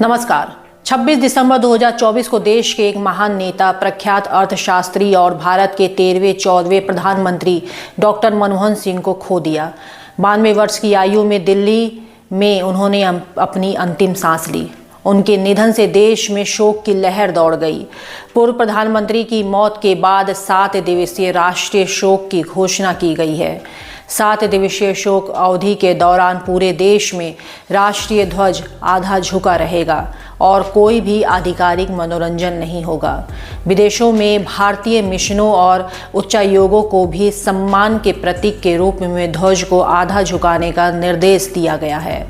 नमस्कार। 26 दिसंबर 2024 को देश के एक महान नेता, प्रख्यात अर्थशास्त्री और भारत के 13वें प्रधानमंत्री डॉक्टर मनमोहन सिंह को खो दिया। 92 वर्ष की आयु में दिल्ली में उन्होंने अपनी अंतिम सांस ली। उनके निधन से देश में शोक की लहर दौड़ गई। पूर्व प्रधानमंत्री की मौत के बाद 7 दिवसीय राष्ट्रीय शोक की घोषणा की गई है। 7 दिवसीय शोक अवधि के दौरान पूरे देश में राष्ट्रीय ध्वज आधा झुका रहेगा और कोई भी आधिकारिक मनोरंजन नहीं होगा। विदेशों में भारतीय मिशनों और उच्चायोगों को भी सम्मान के प्रतीक के रूप में ध्वज को आधा झुकाने का निर्देश दिया गया है।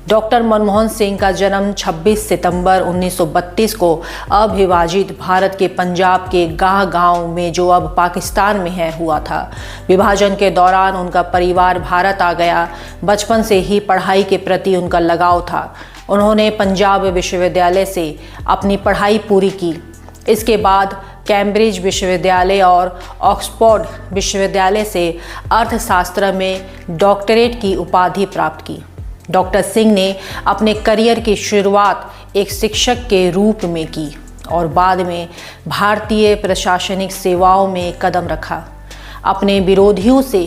डॉक्टर मनमोहन सिंह का जन्म 26 सितंबर 1932 को अविभाजित भारत के पंजाब के गाह गांव में, जो अब पाकिस्तान में है, हुआ था। विभाजन के दौरान उनका परिवार भारत आ गया। बचपन से ही पढ़ाई के प्रति उनका लगाव था। उन्होंने पंजाब विश्वविद्यालय से अपनी पढ़ाई पूरी की। इसके बाद कैम्ब्रिज विश्वविद्यालय और ऑक्सफोर्ड विश्वविद्यालय से अर्थशास्त्र में डॉक्टरेट की उपाधि प्राप्त की। डॉक्टर सिंह ने अपने करियर की शुरुआत एक शिक्षक के रूप में की और बाद में भारतीय प्रशासनिक सेवाओं में कदम रखा। अपने विरोधियों से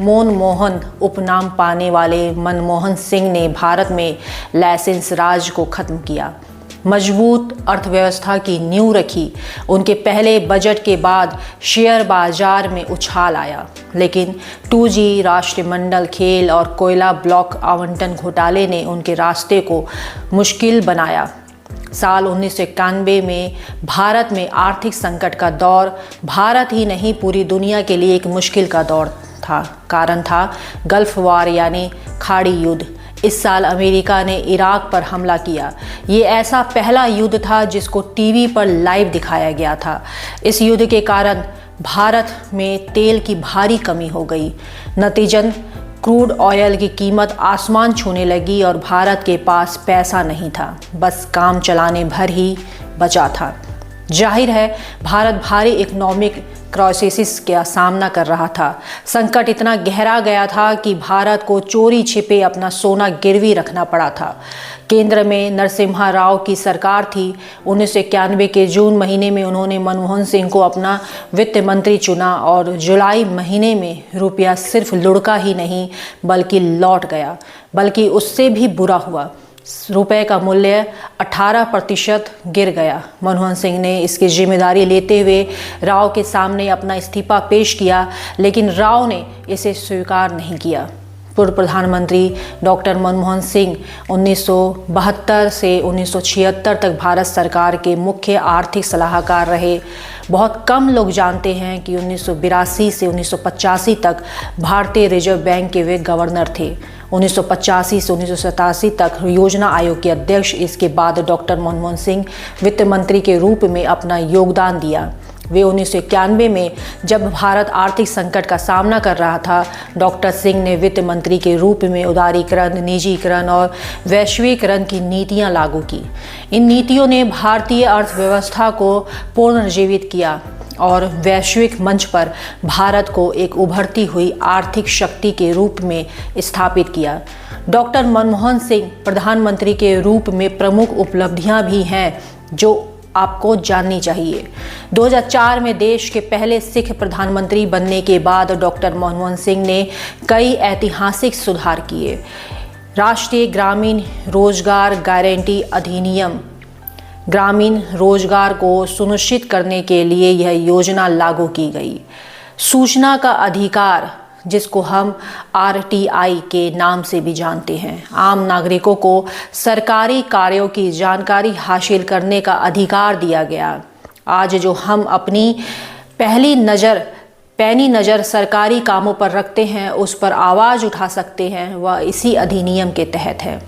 मनमोहन उपनाम पाने वाले मनमोहन सिंह ने भारत में लाइसेंस राज को खत्म किया, मजबूत अर्थव्यवस्था की नींव रखी। उनके पहले बजट के बाद शेयर बाजार में उछाल आया, लेकिन 2G राष्ट्रमंडल खेल और कोयला ब्लॉक आवंटन घोटाले ने उनके रास्ते को मुश्किल बनाया। साल 1991 में भारत में आर्थिक संकट का दौर भारत ही नहीं पूरी दुनिया के लिए एक मुश्किल का दौर था। कारण था गल्फ वार यानी खाड़ी युद्ध। इस साल अमेरिका ने इराक पर हमला किया। ये ऐसा पहला युद्ध था जिसको टीवी पर लाइव दिखाया गया था। इस युद्ध के कारण भारत में तेल की भारी कमी हो गई। नतीजन क्रूड ऑयल की कीमत आसमान छूने लगी और भारत के पास पैसा नहीं था, बस काम चलाने भर ही बचा था। जाहिर है भारत भारी इकोनॉमिक क्राइसिस का सामना कर रहा था। संकट इतना गहरा गया था कि भारत को चोरी छिपे अपना सोना गिरवी रखना पड़ा था। केंद्र में नरसिम्हा राव की सरकार थी। 1991 के जून महीने में उन्होंने मनमोहन सिंह को अपना वित्त मंत्री चुना और जुलाई महीने में रुपया सिर्फ लुढ़का ही नहीं बल्कि लौट गया, बल्कि उससे भी बुरा हुआ। रुपए का मूल्य 18% गिर गया। मनमोहन सिंह ने इसकी जिम्मेदारी लेते हुए राव के सामने अपना इस्तीफा पेश किया, लेकिन राव ने इसे स्वीकार नहीं किया। पूर्व प्रधानमंत्री डॉक्टर मनमोहन सिंह 1972 से 1976 तक भारत सरकार के मुख्य आर्थिक सलाहकार रहे। बहुत कम लोग जानते हैं कि 1982 से 1985 तक भारतीय रिजर्व बैंक के वे गवर्नर थे। 1985 से 1987 तक योजना आयोग के अध्यक्ष। इसके बाद डॉक्टर मनमोहन सिंह वित्त मंत्री के रूप में अपना योगदान दिया। वे 1991 में जब भारत आर्थिक संकट का सामना कर रहा था, डॉक्टर सिंह ने वित्त मंत्री के रूप में उदारीकरण, निजीकरण और वैश्वीकरण की नीतियां लागू की। इन नीतियों ने भारतीय अर्थव्यवस्था को पुनर्जीवित किया और वैश्विक मंच पर भारत को एक उभरती हुई आर्थिक शक्ति के रूप में स्थापित किया। डॉक्टर मनमोहन सिंह प्रधानमंत्री के रूप में प्रमुख उपलब्धियां भी हैं जो आपको जाननी चाहिए। 2004 में देश के पहले सिख प्रधानमंत्री बनने के बाद डॉक्टर मनमोहन सिंह ने कई ऐतिहासिक सुधार किए। राष्ट्रीय ग्रामीण रोजगार गारंटी अधिनियम ग्रामीण रोजगार को सुनिश्चित करने के लिए यह योजना लागू की गई। सूचना का अधिकार, जिसको हम RTI के नाम से भी जानते हैं, आम नागरिकों को सरकारी कार्यों की जानकारी हासिल करने का अधिकार दिया गया। आज जो हम अपनी पैनी नज़र सरकारी कामों पर रखते हैं, उस पर आवाज़ उठा सकते हैं, वह इसी अधिनियम के तहत है,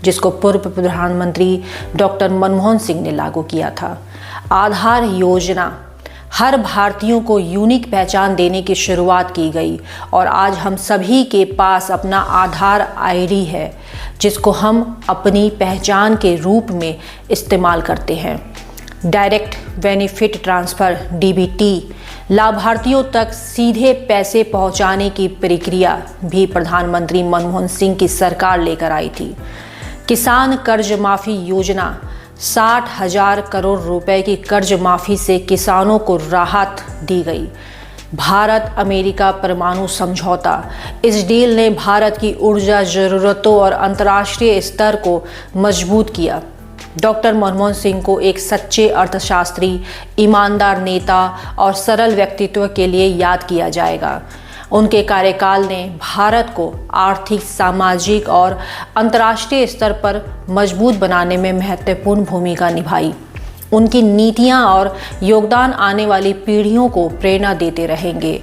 जिसको पूर्व प्रधानमंत्री डॉक्टर मनमोहन सिंह ने लागू किया था। आधार योजना, हर भारतीयों को यूनिक पहचान देने की शुरुआत की गई और आज हम सभी के पास अपना आधार ID है, जिसको हम अपनी पहचान के रूप में इस्तेमाल करते हैं। डायरेक्ट बेनिफिट ट्रांसफ़र DBT, लाभार्थियों तक सीधे पैसे पहुंचाने की प्रक्रिया भी प्रधानमंत्री मनमोहन सिंह की सरकार लेकर आई थी। किसान कर्ज माफी योजना 60,000 करोड़ रुपए की कर्ज माफी से किसानों को राहत दी गई। भारत अमेरिका परमाणु समझौता, इस डील ने भारत की ऊर्जा जरूरतों और अंतर्राष्ट्रीय स्तर को मजबूत किया। डॉक्टर मनमोहन सिंह को एक सच्चे अर्थशास्त्री, ईमानदार नेता और सरल व्यक्तित्व के लिए याद किया जाएगा। उनके कार्यकाल ने भारत को आर्थिक, सामाजिक और अंतर्राष्ट्रीय स्तर पर मजबूत बनाने में महत्वपूर्ण भूमिका निभाई। उनकी नीतियां और योगदान आने वाली पीढ़ियों को प्रेरणा देते रहेंगे।